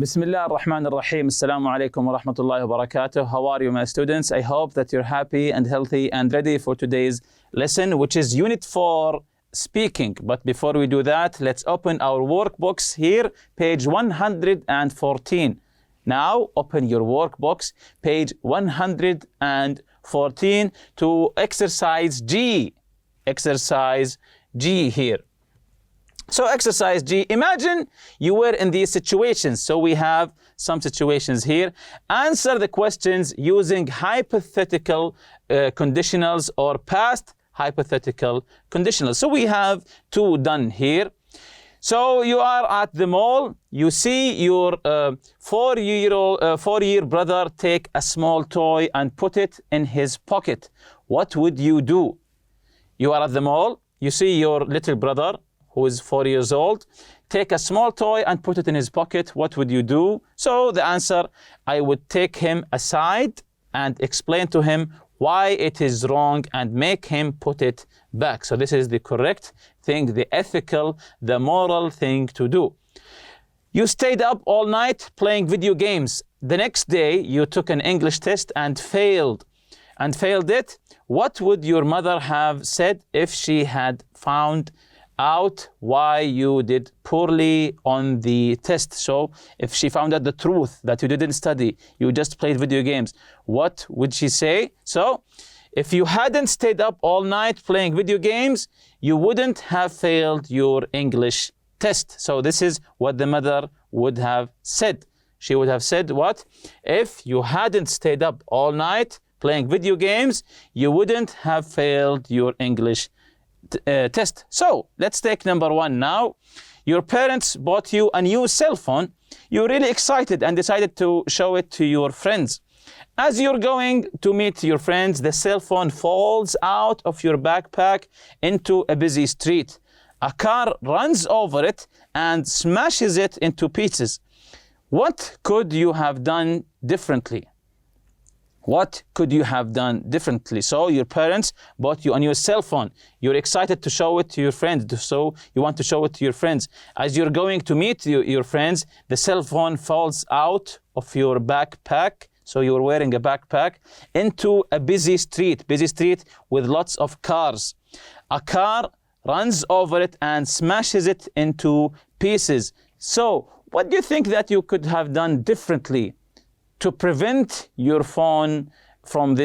بسم الله الرحمن الرحيم. السلام عليكم ورحمة الله وبركاته. How are you, my students? I hope that you're happy and healthy and ready for today's lesson, which is Unit 4, Speaking. But before we do that, let's open our workbooks here, page 114. Now, open your workbooks, page 114 to exercise G. Exercise G here. So exercise G, imagine you were in these situations. So we have some situations here. Answer the questions using hypothetical conditionals or past hypothetical conditionals. So we have two done here. So you are at the mall, you see your four-year brother take a small toy and put it in his pocket. What would you do? You are at the mall, you see your little brother, who is 4 years old, take a small toy and put it in his pocket. What would you do? So the answer, I would take him aside and explain to him why it is wrong and make him put it back. So this is the correct thing, the ethical, the moral thing to do. You stayed up all night playing video games. The next day you took an English test and failed it. What would your mother have said if she had found out why you did poorly on the test? So if she found out the truth that you didn't study, you just played video games, what would she say? So if you hadn't stayed up all night playing video games, you wouldn't have failed your English test. So this is what the mother would have said. She would have said what? If you hadn't stayed up all night playing video games, you wouldn't have failed your English test. So let's take number one now. Your parents bought you a new cell phone. You're really excited and decided to show it to your friends. As you're going to meet your friends, the cell phone falls out of your backpack into a busy street. A car runs over it and smashes it into pieces. What could you have done differently? What could you have done differently? So your parents bought you a new cell phone. You're excited to show it to your friends. So you want to show it to your friends. As you're going to meet your friends, the cell phone falls out of your backpack. So you're wearing a backpack into a busy street with lots of cars. A car runs over it and smashes it into pieces. So what do you think that you could have done differently to prevent your phone from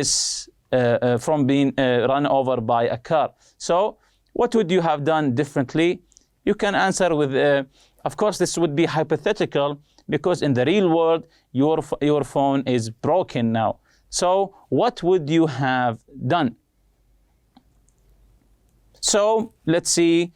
from being run over by a car? So what would you have done differently? You can answer with, of course, this would be hypothetical because in the real world, your phone is broken now. So what would you have done? So let's see.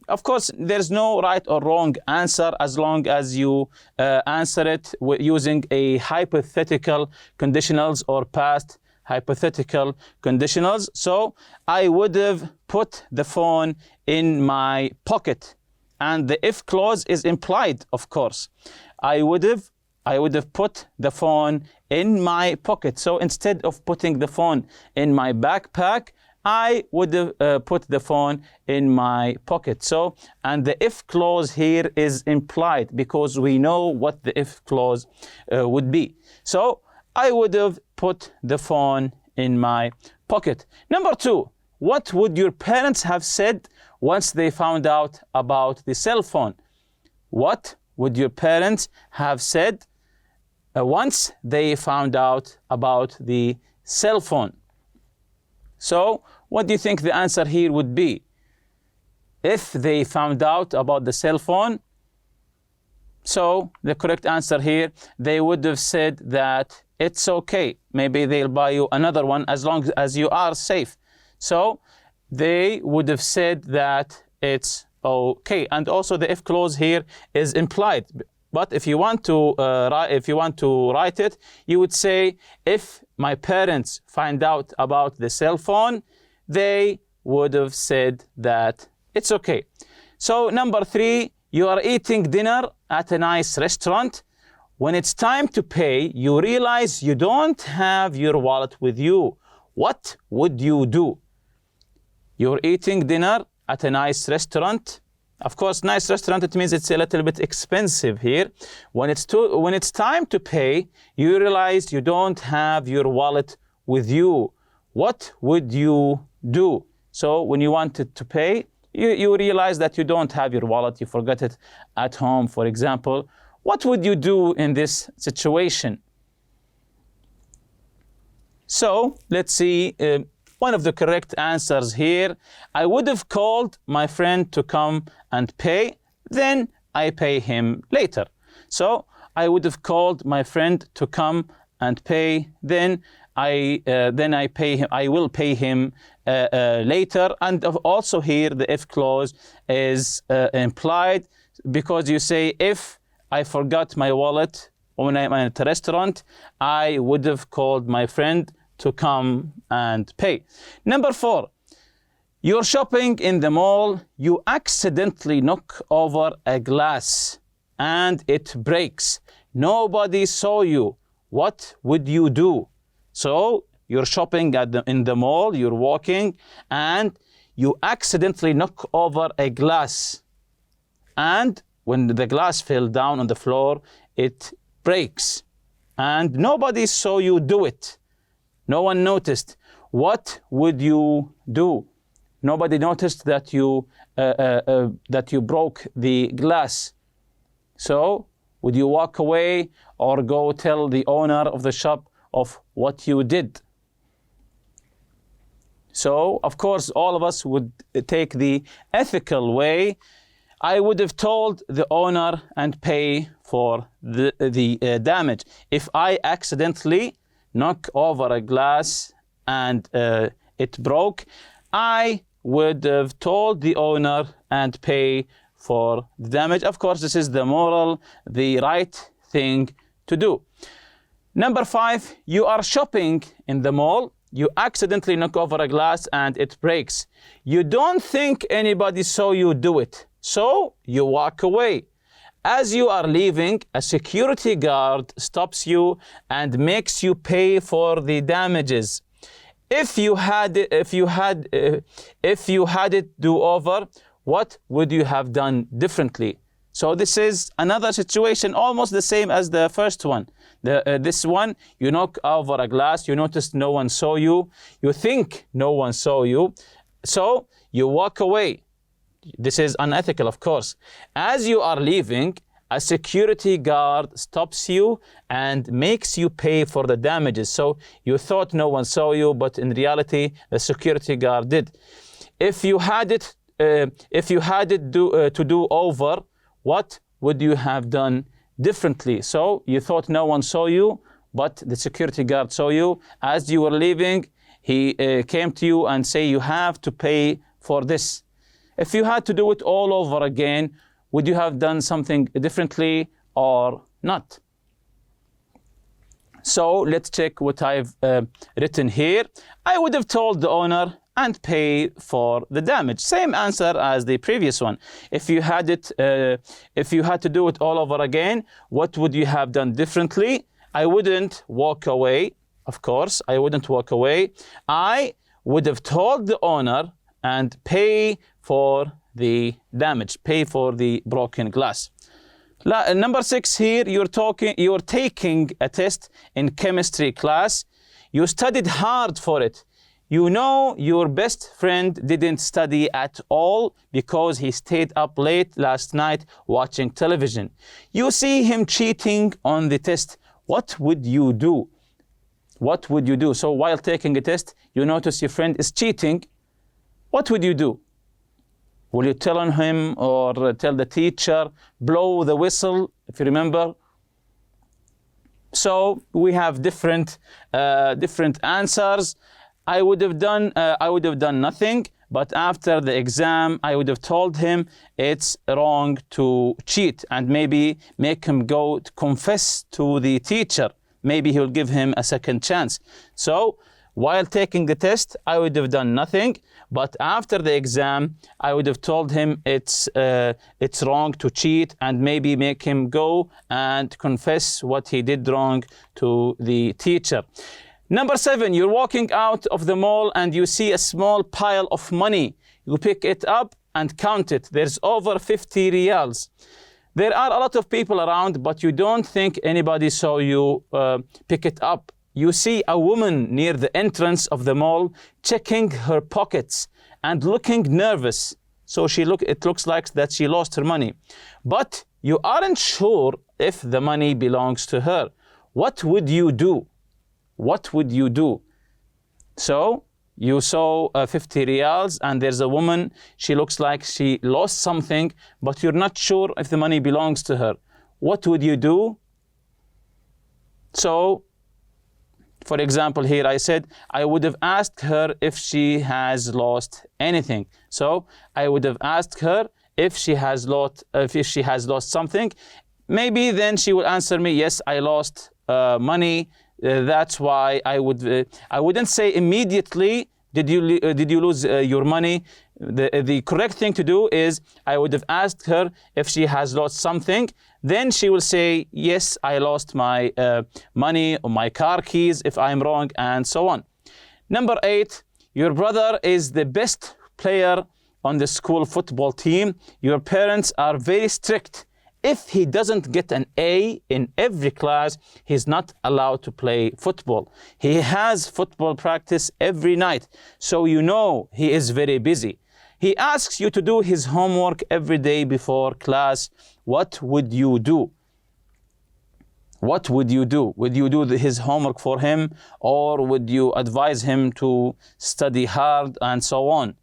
Of course, there's no right or wrong answer as long as you answer it using a hypothetical conditionals or past hypothetical conditionals. So I would have put the phone in my pocket, and the if clause is implied, of course. I would have put the phone in my pocket. So instead of putting the phone in my backpack, I would have put the phone in my pocket. So, and the if clause here is implied because we know what the if clause would be. So, I would have put the phone in my pocket. Number two, what would your parents have said once they found out about the cell phone? What would your parents have said once they found out about the cell phone? So, what do you think the answer here would be? If they found out about the cell phone, so the correct answer here, they would have said that it's okay. Maybe they'll buy you another one as long as you are safe. So, they would have said that it's okay. And also the if clause here is implied. But if you want to write it, you would say, if my parents find out about the cell phone, they would have said that it's okay. So number three, you are eating dinner at a nice restaurant. When it's time to pay, you realize you don't have your wallet with you. What would you do? You're eating dinner at a nice restaurant Of course, nice restaurant, it means it's a little bit expensive here. When it's time to pay, you realize you don't have your wallet with you. What would you do? So when you wanted to pay, you realize that you don't have your wallet, you forgot it at home, for example. What would you do in this situation? So let's see one of the correct answers here. I would have called my friend to come and pay, then I pay him later. So I would have called my friend to come and pay, then I pay him. I will pay him later. And also here the if clause is implied, because you say if I forgot my wallet when I'm at a restaurant, I would have called my friend to come and pay. Number 4, you're shopping in the mall, you accidentally knock over a glass and it breaks. Nobody saw you. What would you do? So you're shopping in the mall, you're walking, and you accidentally knock over a glass. And when the glass fell down on the floor, it breaks. And nobody saw you do it. No one noticed. What would you do? Nobody noticed that you broke the glass. So would you walk away or go tell the owner of the shop of what you did? So of course all of us would take the ethical way. I would have told the owner and pay for the damage. If I accidentally knock over a glass and it broke, I would have told the owner and pay for the damage. Of course, this is the moral, the right thing to do. Number 5, you are shopping in the mall. You accidentally knock over a glass and it breaks. You don't think anybody saw you do it, so you walk away. As you are leaving, a security guard stops you and makes you pay for the damages. If you had it do over, what would you have done differently? So this is another situation almost the same as the first one. This one, you knock over a glass, you noticed no one saw you, you think no one saw you, so you walk away. This is unethical, of course. As you are leaving, a security guard stops you and makes you pay for the damages. So you thought no one saw you, but in reality, the security guard did. If you had it to do over, what would you have done differently? So you thought no one saw you, but the security guard saw you. As you were leaving, he came to you and say you have to pay for this. If you had to do it all over again, would you have done something differently or not? So let's check what I've written here. I would have told the owner and pay for the damage. Same answer as the previous one. If you had to do it all over again, what would you have done differently? I wouldn't walk away. Of course, I wouldn't walk away. I would have told the owner and pay for the damage, pay for the broken glass. Number 6 here, you're taking a test in chemistry class. You studied hard for it. You know your best friend didn't study at all because he stayed up late last night watching television. You see him cheating on the test. What would you do? What would you do? So while taking a test, you notice your friend is cheating. What would you do? Will you tell on him or tell the teacher, blow the whistle, if you remember? So we have different answers. I would have done nothing, but after the exam, I would have told him it's wrong to cheat and maybe make him go to confess to the teacher. Maybe he'll give him a second chance. So while taking the test, I would have done nothing, but after the exam, I would have told him it's wrong to cheat and maybe make him go and confess what he did wrong to the teacher. Number 7, you're walking out of the mall and you see a small pile of money. You pick it up and count it. There's over 50 riyals. There are a lot of people around, but you don't think anybody saw you pick it up. You see a woman near the entrance of the mall checking her pockets and looking nervous. So it looks like that she lost her money. But you aren't sure if the money belongs to her. What would you do? What would you do? So you saw 50 riyals and there's a woman, she looks like she lost something, but you're not sure if the money belongs to her. What would you do? So, for example, here I said, I would have asked her if she has lost anything. So I would have asked her if she has lost something. Maybe then she will answer me, yes, I lost money. That's why I wouldn't say immediately, did you lose your money? The correct thing to do is I would have asked her if she has lost something. Then she will say, yes, I lost my money or my car keys if I'm wrong, and so on. Number 8, your brother is the best player on the school football team. Your parents are very strict. If he doesn't get an A in every class, he's not allowed to play football. He has football practice every night, so you know he is very busy. He asks you to do his homework every day before class. What would you do? What would you do? Would you do his homework for him, or would you advise him to study hard and so on?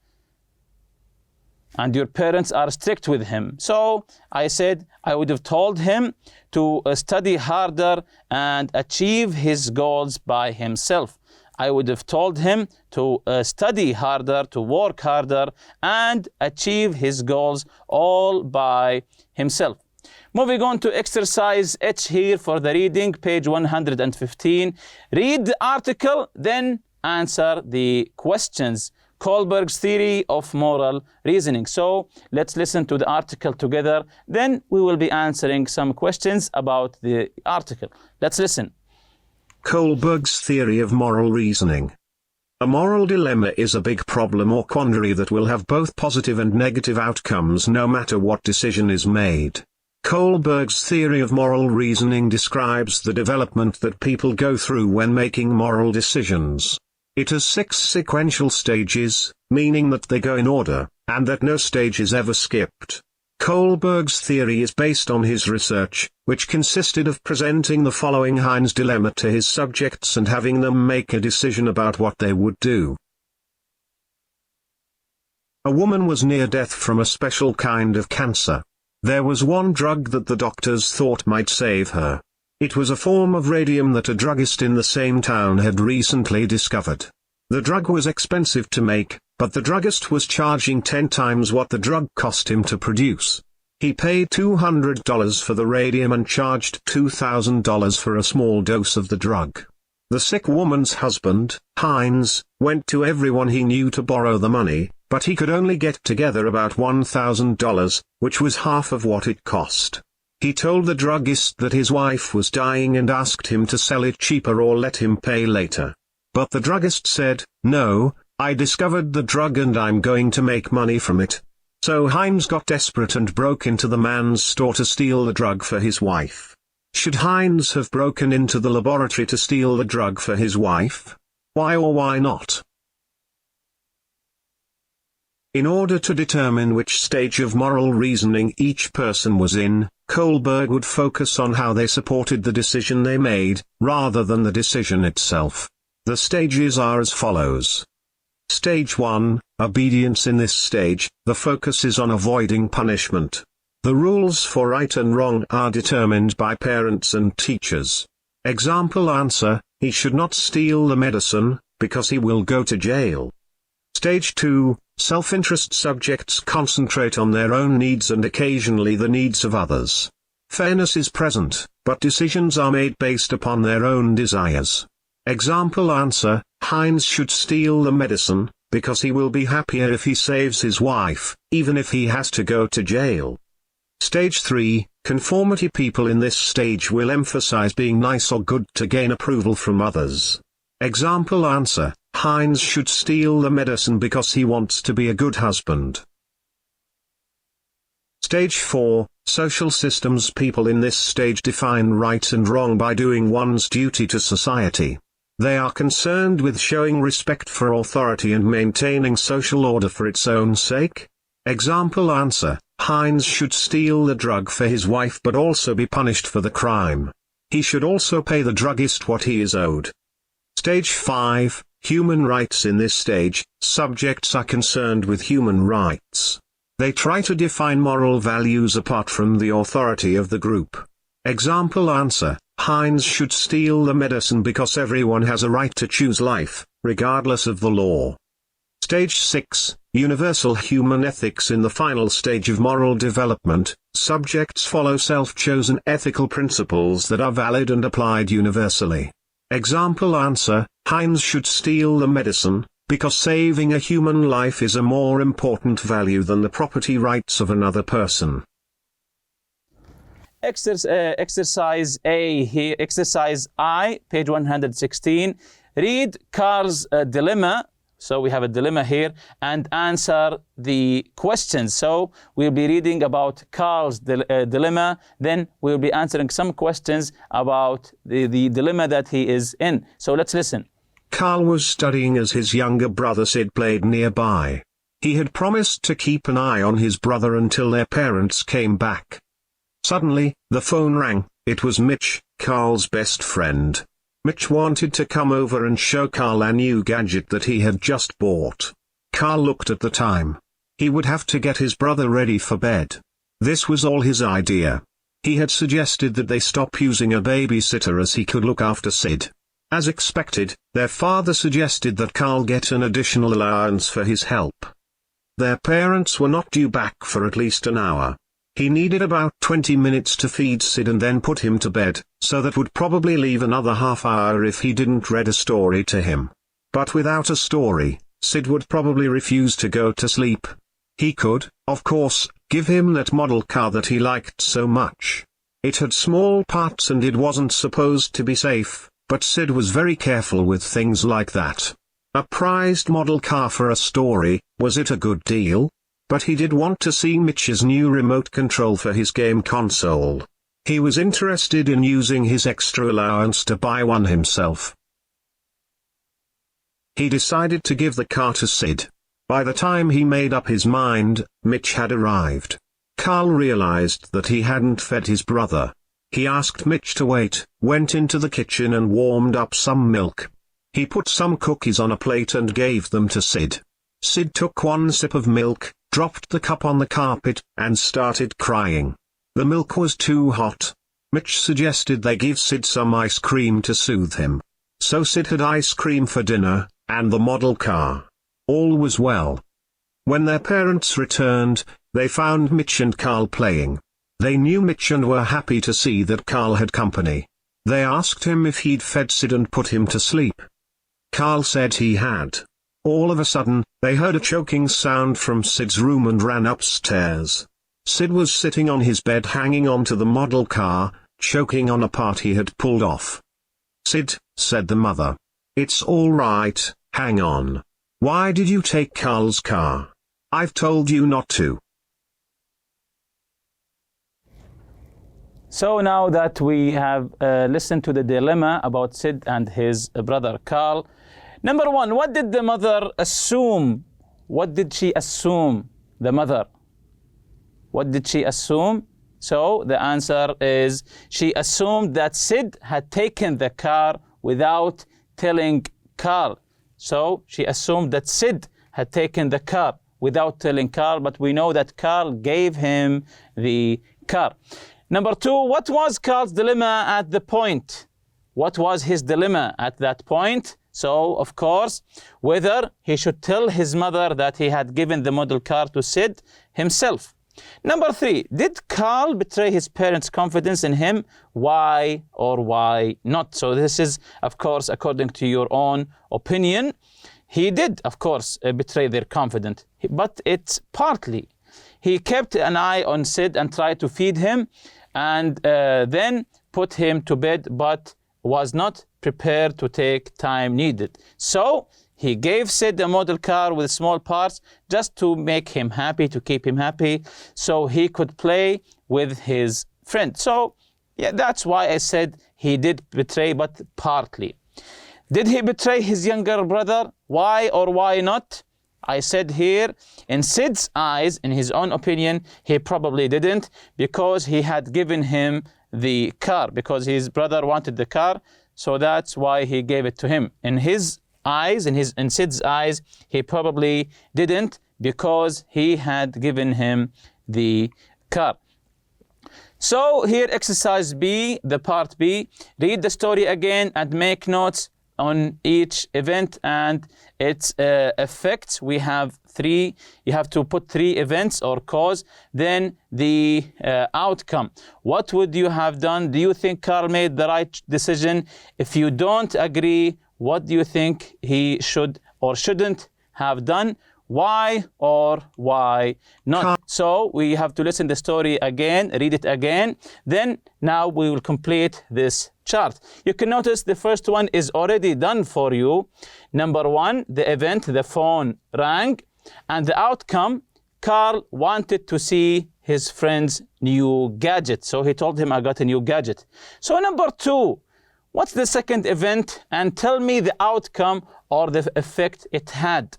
And your parents are strict with him. So I said I would have told him to study harder and achieve his goals by himself. I would have told him to study harder, to work harder, and achieve his goals all by himself. Moving on to exercise H here for the reading, page 115. Read the article, then answer the questions. Kohlberg's theory of moral reasoning. So let's listen to the article together. Then we will be answering some questions about the article. Let's listen. Kohlberg's theory of moral reasoning. A moral dilemma is a big problem or quandary that will have both positive and negative outcomes no matter what decision is made. Kohlberg's theory of moral reasoning describes the development that people go through when making moral decisions. It has 6 sequential stages, meaning that they go in order, and that no stage is ever skipped. Kohlberg's theory is based on his research, which consisted of presenting the following Heinz dilemma to his subjects and having them make a decision about what they would do. A woman was near death from a special kind of cancer. There was one drug that the doctors thought might save her. It was a form of radium that a druggist in the same town had recently discovered. The drug was expensive to make, but the druggist was charging 10 times what the drug cost him to produce. He paid $200 for the radium and charged $2,000 for a small dose of the drug. The sick woman's husband, Heinz, went to everyone he knew to borrow the money, but he could only get together about $1,000, which was half of what it cost. He told the druggist that his wife was dying and asked him to sell it cheaper or let him pay later. But the druggist said, "No, I discovered the drug and I'm going to make money from it." So Heinz got desperate and broke into the man's store to steal the drug for his wife. Should Heinz have broken into the laboratory to steal the drug for his wife? Why or why not? In order to determine which stage of moral reasoning each person was in, Kohlberg would focus on how they supported the decision they made, rather than the decision itself. The stages are as follows. Stage 1, obedience. In this stage, the focus is on avoiding punishment. The rules for right and wrong are determined by parents and teachers. Example answer, he should not steal the medicine, because he will go to jail. Stage 2, self-interest. Subjects concentrate on their own needs and occasionally the needs of others. Fairness is present, but decisions are made based upon their own desires. Example answer, Heinz should steal the medicine, because he will be happier if he saves his wife, even if he has to go to jail. Stage 3, conformity. People in this stage will emphasize being nice or good to gain approval from others. Example answer, Heinz should steal the medicine because he wants to be a good husband. Stage 4, social systems. People in this stage define right and wrong by doing one's duty to society. They are concerned with showing respect for authority and maintaining social order for its own sake. Example answer: Heinz should steal the drug for his wife but also be punished for the crime. He should also pay the druggist what he is owed. Stage 5, human rights. In this stage, subjects are concerned with human rights. They try to define moral values apart from the authority of the group. Example answer: Heinz should steal the medicine because everyone has a right to choose life, regardless of the law. Stage 6, universal human ethics. In the final stage of moral development, subjects follow self-chosen ethical principles that are valid and applied universally. Example answer: Heinz should steal the medicine, because saving a human life is a more important value than the property rights of another person. Exercise A here, exercise I, page 116. Read Carl's dilemma. So we have a dilemma here, and answer the questions. So we'll be reading about Carl's dilemma, then we'll be answering some questions about the dilemma that he is in. So let's listen. Carl was studying as his younger brother Sid played nearby. He had promised to keep an eye on his brother until their parents came back. Suddenly, the phone rang. It was Mitch, Carl's best friend. Mitch wanted to come over and show Carl a new gadget that he had just bought. Carl looked at the time. He would have to get his brother ready for bed. This was all his idea. He had suggested that they stop using a babysitter as he could look after Sid. As expected, their father suggested that Carl get an additional allowance for his help. Their parents were not due back for at least an hour. He needed about 20 minutes to feed Sid and then put him to bed, so that would probably leave another half hour if he didn't read a story to him. But without a story, Sid would probably refuse to go to sleep. He could, of course, give him that model car that he liked so much. It had small parts and it wasn't supposed to be safe, but Sid was very careful with things like that. A prized model car for a story, was it a good deal? But he did want to see Mitch's new remote control for his game console. He was interested in using his extra allowance to buy one himself. He decided to give the car to Sid. By the time he made up his mind, Mitch had arrived. Carl realized that he hadn't fed his brother. He asked Mitch to wait, went into the kitchen and warmed up some milk. He put some cookies on a plate and gave them to Sid. Sid took one sip of milk, dropped the cup on the carpet, and started crying. The milk was too hot. Mitch suggested they give Sid some ice cream to soothe him. So Sid had ice cream for dinner, and the model car. All was well. When their parents returned, they found Mitch and Carl playing. They knew Mitch and were happy to see that Carl had company. They asked him if he'd fed Sid and put him to sleep. Carl said he had. All of a sudden, they heard a choking sound from Sid's room and ran upstairs. Sid was sitting on his bed hanging onto the model car, choking on a part he had pulled off. "Sid," said the mother. "It's all right, hang on. Why did you take Carl's car? I've told you not to." So now that we have listened to the dilemma about Sid and his brother Carl, number one, what did the mother assume? What did she assume, the mother? What did she assume? So the answer is she assumed that Sid had taken the car without telling Carl. So she assumed that Sid had taken the car without telling Carl, but we know that Carl gave him the car. Number two, what was Carl's dilemma at the point? What was his dilemma at that point? So, of course, whether he should tell his mother that he had given the model car to Sid himself. Number three, did Carl betray his parents' confidence in him? Why or why not? So this is, of course, according to your own opinion. He did, of course, betray their confidence, but it's partly. He kept an eye on Sid and tried to feed him and then put him to bed, but was not prepared to take time needed. So he gave Sid a model car with small parts just to make him happy, to keep him happy, so he could play with his friend. So, yeah, that's why I said he did betray, but partly. Did he betray his younger brother? Why or why not? I said here, in Sid's eyes, in his own opinion, he probably didn't, because he had given him the car, because his brother wanted the car, so that's why he gave it to him. In his eyes, in Sid's eyes, he probably didn't, because he had given him the car. So here, exercise B, the part B, read the story again and make notes on each event and its effects. We have three. You have to put 3 events or cause, then the outcome. What would you have done? Do you think Carl made the right decision? If you don't agree, what do you think he should or shouldn't have done? Why or why not? So we have to listen to the story again, read it again. Then now we will complete this chart. You can notice the first one is already done for you. Number 1, the event, the phone rang, and the outcome, Carl wanted to see his friend's new gadget. So he told him, I got a new gadget. So number 2, what's the second event? And tell me the outcome or the effect it had.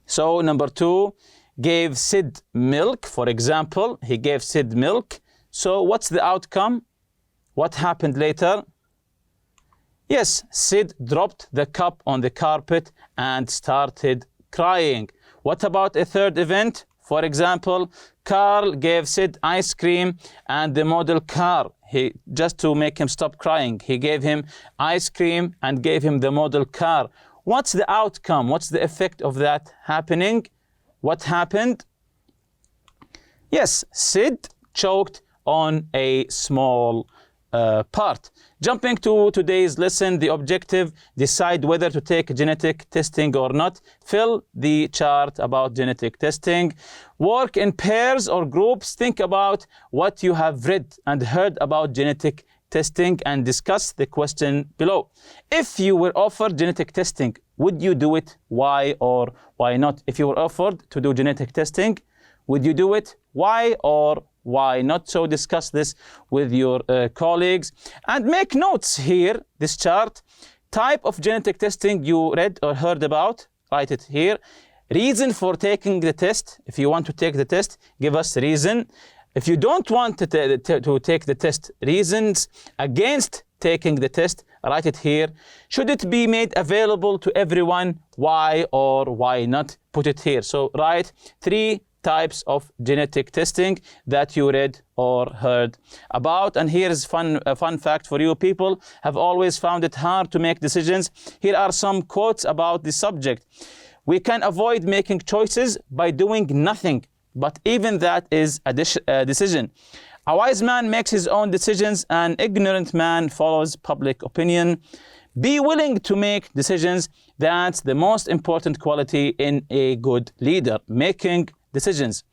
So number 2, gave Sid milk, for example. He gave Sid milk. So what's the outcome? What happened later? Yes, Sid dropped the cup on the carpet and started crying. What about a third event? For example, Carl gave Sid ice cream and the model car. Just to make him stop crying, he gave him ice cream and gave him the model car. What's the outcome? What's the effect of that happening? What happened? Yes, Sid choked on a small part. Jumping to today's lesson, the objective, decide whether to take genetic testing or not. Fill the chart about genetic testing. Work in pairs or groups. Think about what you have read and heard about genetic testing and discuss the question below. If you were offered genetic testing, would you do it? Why or why not? If you were offered to do genetic testing, would you do it? Why or why not? So discuss this with your colleagues and make notes here, this chart. Type of genetic testing you read or heard about, write it here. Reason for taking the test. If you want to take the test, give us a reason. If you don't want to take the test, reasons against taking the test, write it here. Should it be made available to everyone? Why or why not? Put it here. So write 3 types of genetic testing that you read or heard about. And here's a fun fact for you. People have always found it hard to make decisions. Here are some quotes about the subject. We can avoid making choices by doing nothing, but even that is a decision. A wise man makes his own decisions, an ignorant man follows public opinion. Be willing to make decisions. That's the most important quality in a good leader, making decisions.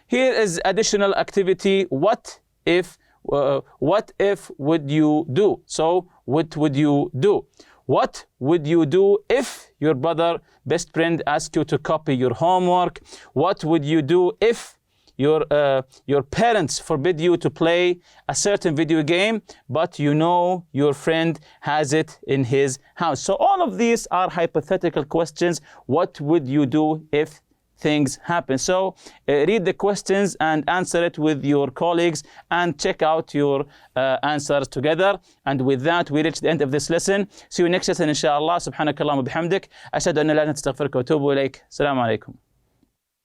Here is additional activity. What if would you do? So what would you do? What would you do if your brother, best friend, asked you to copy your homework? What would you do if your parents forbid you to play a certain video game, but you know your friend has it in his house? So all of these are hypothetical questions. What would you do if things happen? So read the questions and answer it with your colleagues and check out your answers together. And with that, we reach the end of this lesson. See you next lesson, inshallah. Subhanakallahumma bihamdik. Ashhadu an la ilaha illa anta astaghfiruka wa atubu ilayk. Assalamu alaikum.